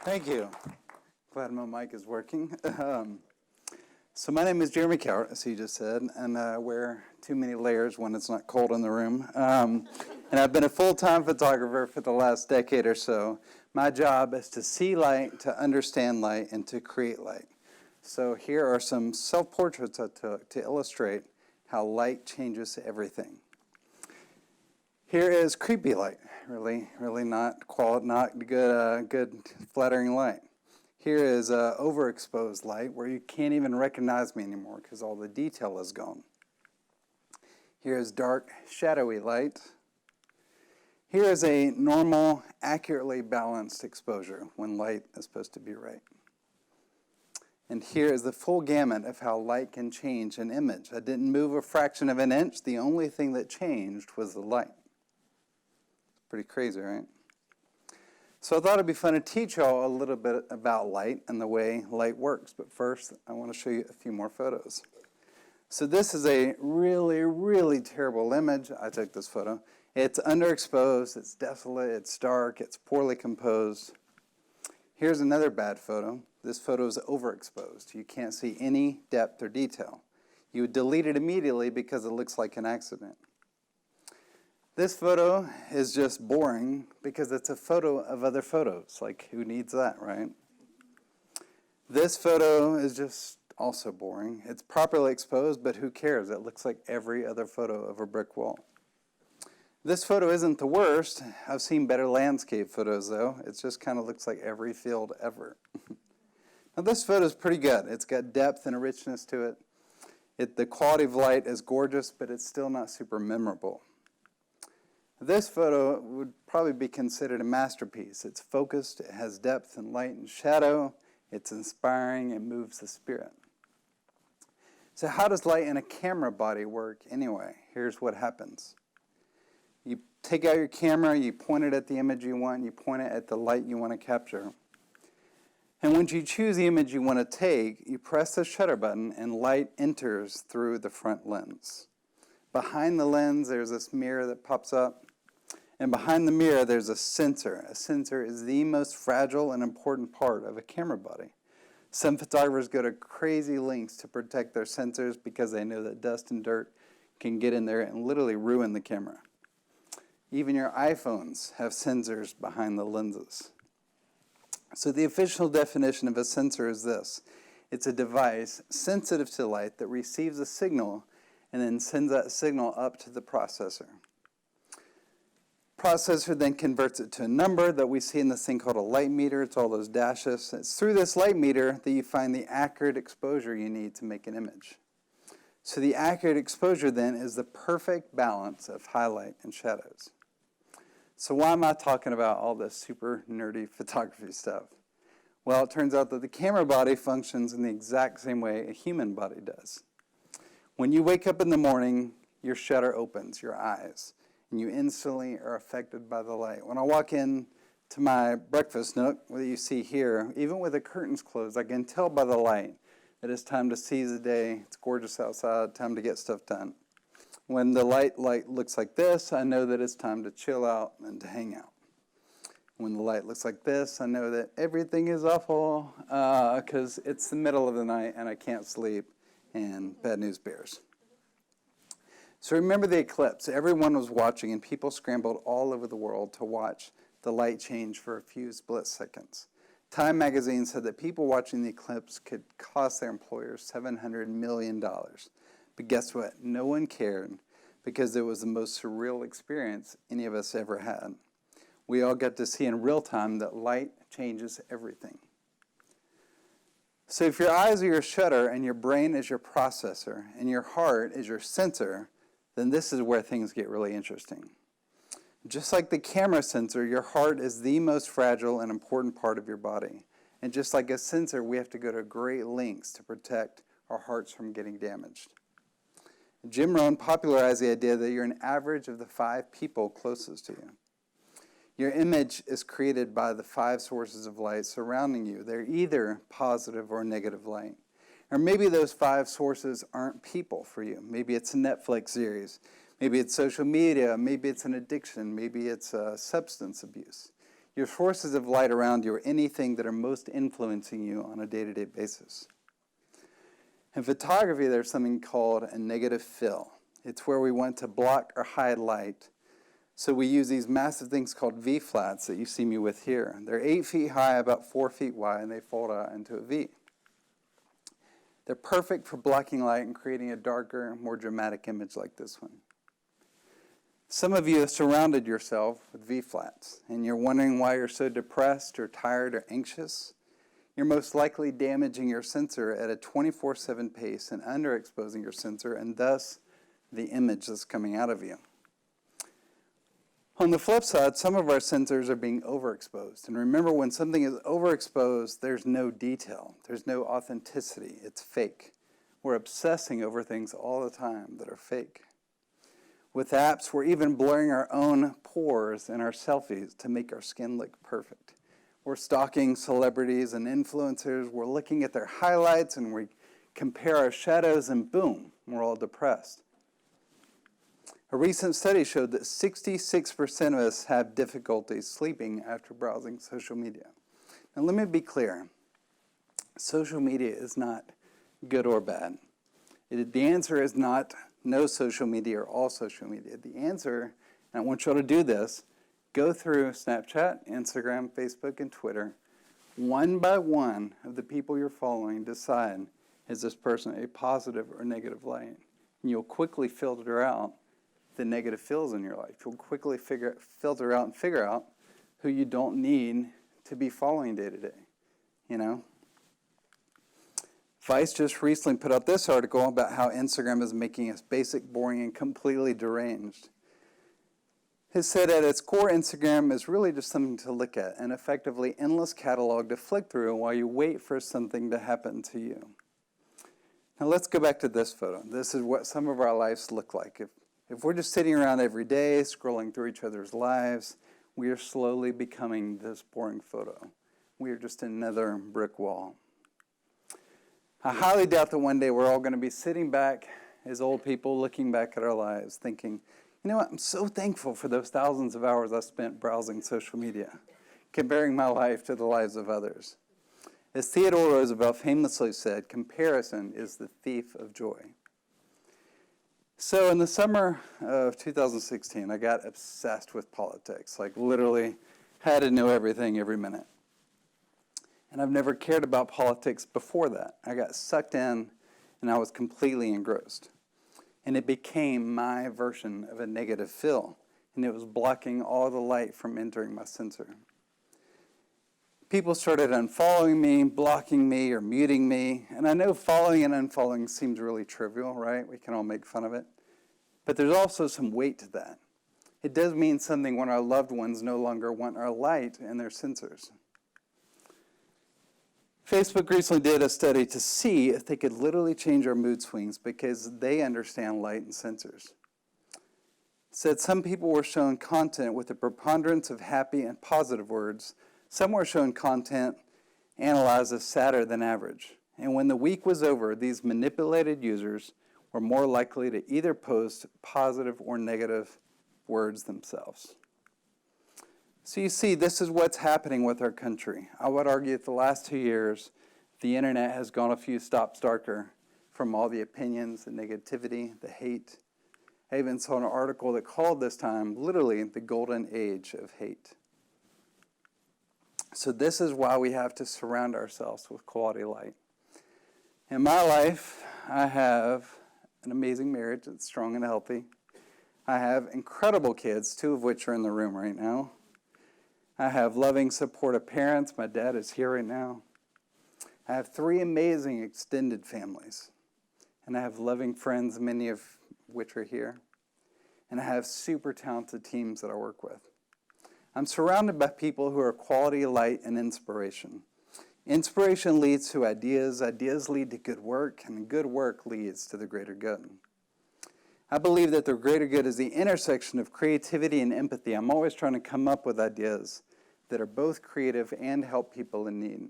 Thank you. Glad my mic is working. So my name is Jeremy Cowart, as he just said, and I wear too many layers when it's not cold in the room. And I've been a full-time photographer for the last decade or so. My job is to see light, to understand light, and to create light. So here are some self-portraits I took to illustrate how light changes everything. Here is creepy light, really not good flattering light. Here is overexposed light where you can't even recognize me anymore because all the detail is gone. Here is dark, shadowy light. Here is a normal, accurately balanced exposure when light is supposed to be right. And here is the full gamut of how light can change an image. I didn't move a fraction of an inch. The only thing that changed was the light. Pretty crazy, right? So I thought it'd be fun to teach y'all a little bit about light and the way light works. But first, I want to show you a few more photos. So this is a really terrible image. I took this photo. It's underexposed, it's desolate, it's dark, it's poorly composed. Here's another bad photo. This photo is overexposed. You can't see any depth or detail. You would delete it immediately because it looks like an accident. This photo is just boring because it's a photo of other photos. Like, who needs that, right? This photo is just also boring. It's properly exposed, but who cares? It looks like every other photo of a brick wall. This photo isn't the worst. I've seen better landscape photos, though. It just kind of looks like every field ever. Now, this photo is pretty good. It's got depth and a richness to it. The quality of light is gorgeous, but it's still not super memorable. This photo would probably be considered a masterpiece. It's focused, it has depth and light and shadow, it's inspiring, it moves the spirit. So how does light in a camera body work anyway? Here's what happens. You take out your camera, you point it at the image you want, you point it at the light you want to capture. And once you choose the image you want to take, you press the shutter button and light enters through the front lens. Behind the lens, there's this mirror that pops up. And behind the mirror, there's a sensor. A sensor is the most fragile and important part of a camera body. Some photographers go to crazy lengths to protect their sensors because they know that dust and dirt can get in there and literally ruin the camera. Even your iPhones have sensors behind the lenses. So the official definition of a sensor is this. It's a device sensitive to light that receives a signal and then sends that signal up to the processor. Processor then converts it to a number that we see in this thing called a light meter. It's all those dashes. It's through this light meter that you find the accurate exposure you need to make an image. So the accurate exposure then is the perfect balance of highlight and shadows. So why am I talking about all this super nerdy photography stuff? Well, it turns out that the camera body functions in the exact same way a human body does. When you wake up in the morning, your shutter opens, your eyes, and you instantly are affected by the light. When I walk in to my breakfast nook, what you see here, even with the curtains closed, I can tell by the light that it's time to seize the day. It's gorgeous outside, time to get stuff done. When the light looks like this, I know that it's time to chill out and to hang out. When the light looks like this, I know that everything is awful because it's the middle of the night and I can't sleep and bad news bears. So remember the eclipse. Everyone was watching and people scrambled all over the world to watch the light change for a few split seconds. Time magazine said that people watching the eclipse could cost their employers $700 million. But guess what? No one cared because it was the most surreal experience any of us ever had. We all got to see in real time that light changes everything. So if your eyes are your shutter and your brain is your processor and your heart is your sensor, then this is where things get really interesting. Just like the camera sensor, your heart is the most fragile and important part of your body. And just like a sensor, we have to go to great lengths to protect our hearts from getting damaged. Jim Rohn popularized the idea that you're an average of the 5 people closest to you. Your image is created by the 5 sources of light surrounding you. They're either positive or negative light. Or maybe those 5 sources aren't people for you. Maybe it's a Netflix series. Maybe it's social media. Maybe it's an addiction. Maybe it's substance abuse. your sources of light around you, or anything that are most influencing you on a day-to-day basis. In photography, there's something called a negative fill. It's where we want to block or hide light. So we use these massive things called V-flats that you see me with here. They're 8 feet high, about 4 feet wide, and they fold out into a V. They're perfect for blocking light and creating a darker, more dramatic image like this one. Some of you have surrounded yourself with V-flats, and you're wondering why you're so depressed or tired or anxious. You're most likely damaging your sensor at a 24/7 pace and underexposing your sensor, and thus the image that's coming out of you. On the flip side, some of our sensors are being overexposed. And remember, when something is overexposed, there's no detail. There's no authenticity. It's fake. We're obsessing over things all the time that are fake. With apps, we're even blurring our own pores in our selfies to make our skin look perfect. We're stalking celebrities and influencers. We're looking at their highlights and we compare our shadows, and boom, we're all depressed. A recent study showed that 66% of us have difficulties sleeping after browsing social media. Now let me be clear. Social media is not good or bad. The answer is not no social media or all social media. The answer, and I want you all to do this, go through Snapchat, Instagram, Facebook, and Twitter. One by one of the people you're following, decide, is this person a positive or negative light? And you'll quickly filter out the negative fills in your life. You'll quickly filter out and figure out who you don't need to be following day to day, you know? Vice just recently put out this article about how Instagram is making us basic, boring, and completely deranged. It said at its core, Instagram is really just something to look at, an effectively endless catalog to flick through while you wait for something to happen to you. Now let's go back to this photo. This is what some of our lives look like. If we're just sitting around every day, scrolling through each other's lives, we are slowly becoming this boring photo. We are just another brick wall. I highly doubt that one day we're all going to be sitting back as old people looking back at our lives thinking, you know what, I'm so thankful for those thousands of hours I spent browsing social media, comparing my life to the lives of others. As Theodore Roosevelt famously said, comparison is the thief of joy. So in the summer of 2016, I got obsessed with politics, like literally had to know everything every minute. And I've never cared about politics before that. I got sucked in and I was completely engrossed. And it became my version of a negative fill. And it was blocking all the light from entering my sensor. People started unfollowing me, blocking me, or muting me. And I know following and unfollowing seems really trivial, right? We can all make fun of it. But there's also some weight to that. It does mean something when our loved ones no longer want our light in their sensors. Facebook recently did a study to see if they could literally change our mood swings because they understand light and sensors. It said some people were shown content with a preponderance of happy and positive words. Some were shown content analyzed as sadder than average. And when the week was over, these manipulated users were more likely to either post positive or negative words themselves. So you see, this is what's happening with our country. I would argue that the last 2 years, the internet has gone a few stops darker from all the opinions, the negativity, the hate. I even saw an article that called this time literally the golden age of hate. So this is why we have to surround ourselves with quality light. In my life, I have an amazing marriage that's strong and healthy. I have incredible kids, 2 of which are in the room right now. I have loving, supportive parents. My dad is here right now. I have 3 amazing extended families. And I have loving friends, many of which are here. And I have super talented teams that I work with. I'm surrounded by people who are quality light and inspiration. Inspiration leads to ideas. Ideas lead to good work. And good work leads to the greater good. I believe that the greater good is the intersection of creativity and empathy. I'm always trying to come up with ideas that are both creative and help people in need.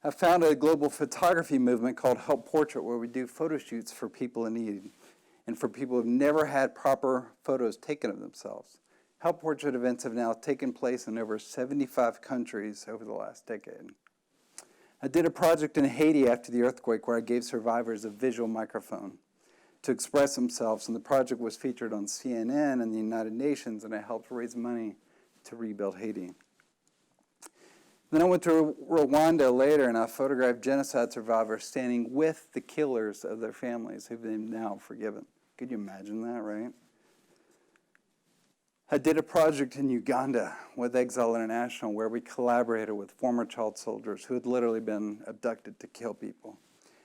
I founded a global photography movement called Help Portrait, where we do photo shoots for people in need and for people who've never had proper photos taken of themselves. How portrait events have now taken place in over 75 countries over the last decade. I did a project in Haiti after the earthquake where I gave survivors a visual microphone to express themselves, and the project was featured on CNN and the United Nations, and I helped raise money to rebuild Haiti. Then I went to Rwanda later, and I photographed genocide survivors standing with the killers of their families who've been now forgiven. Could you imagine that, right? I did a project in Uganda with Exile International where we collaborated with former child soldiers who had literally been abducted to kill people.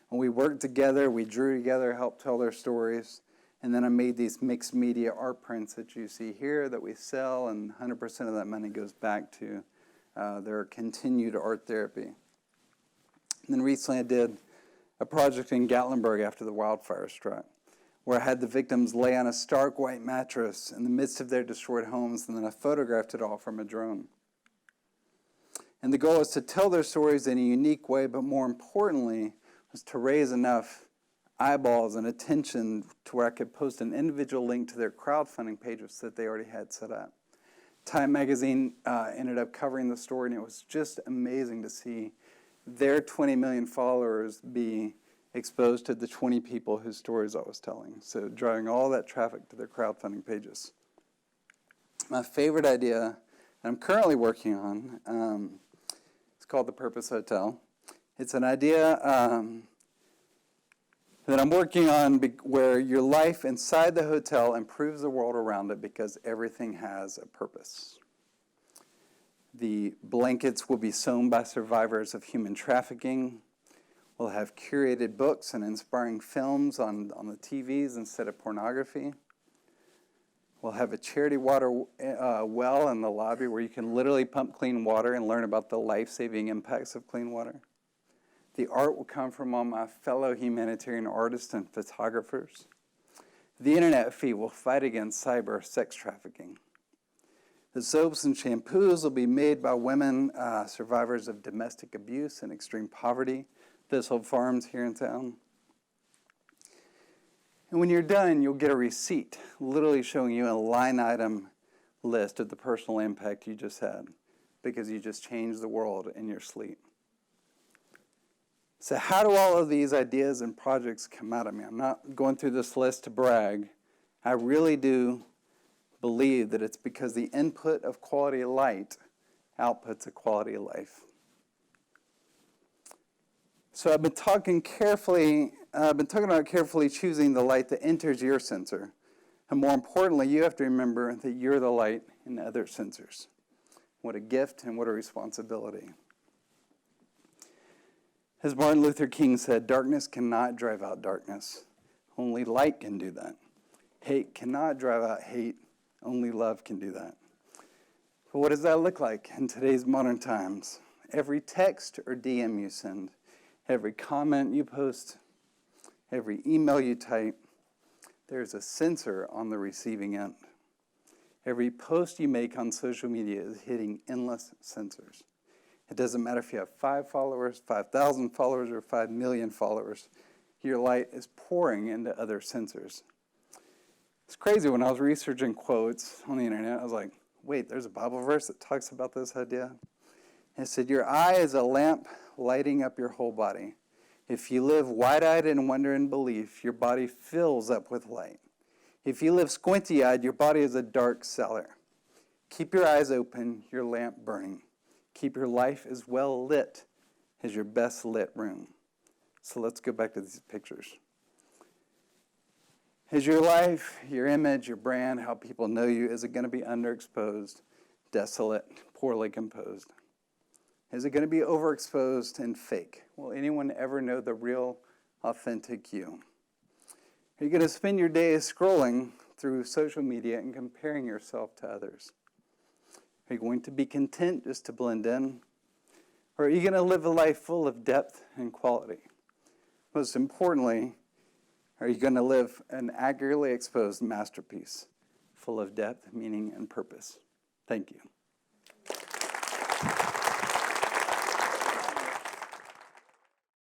And we worked together, we drew together, helped tell their stories, and then I made these mixed media art prints that you see here that we sell, and 100% of that money goes back to their continued art therapy. And then recently I did a project in Gatlinburg after the wildfire struck, where I had the victims lay on a stark white mattress in the midst of their destroyed homes, and then I photographed it all from a drone. And the goal is to tell their stories in a unique way, but more importantly, was to raise enough eyeballs and attention to where I could post an individual link to their crowdfunding pages that they already had set up. Time magazine ended up covering the story, and it was just amazing to see their 20 million followers be exposed to the 20 people whose stories I was telling. So drawing all that traffic to their crowdfunding pages. My favorite idea that I'm currently working on, it's called the Purpose Hotel. It's an idea that I'm working on where your life inside the hotel improves the world around it because everything has a purpose. The blankets will be sewn by survivors of human trafficking. We'll have curated books and inspiring films on the TVs instead of pornography. We'll have a charity water well in the lobby where you can literally pump clean water and learn about the life-saving impacts of clean water. The art will come from all my fellow humanitarian artists and photographers. The internet feed will fight against cyber sex trafficking. The soaps and shampoos will be made by women survivors of domestic abuse and extreme poverty. Thistle Farms here in town. And when you're done, you'll get a receipt, literally showing you a line item list of the personal impact you just had because you just changed the world in your sleep. So how do all of these ideas and projects come out of me? I'm not going through this list to brag. I really do believe that it's because the input of quality of light outputs a quality of life. So I've been talking about carefully choosing the light that enters your sensor. And more importantly, you have to remember that you're the light in other sensors. What a gift and what a responsibility. As Martin Luther King said, darkness cannot drive out darkness. Only light can do that. Hate cannot drive out hate. Only love can do that. But what does that look like in today's modern times? Every text or DM you send, every comment you post, every email you type, there's a sensor on the receiving end. Every post you make on social media is hitting endless sensors. It doesn't matter if you have 5 followers, 5,000 followers, or 5 million followers. Your light is pouring into other sensors. It's crazy. When I was researching quotes on the internet, I was like, wait, there's a Bible verse that talks about this idea. It said, your eye is a lamp lighting up your whole body. If you live wide-eyed in wonder and belief, your body fills up with light. If you live squinty-eyed, your body is a dark cellar. Keep your eyes open, your lamp burning. Keep your life as well lit as your best lit room. So let's go back to these pictures. Is your life, your image, your brand, how people know you, is it going to be underexposed, desolate, poorly composed? Is it going to be overexposed and fake? Will anyone ever know the real, authentic you? Are you going to spend your days scrolling through social media and comparing yourself to others? Are you going to be content just to blend in? Or are you going to live a life full of depth and quality? Most importantly, are you going to live an accurately exposed masterpiece full of depth, meaning, and purpose? Thank you.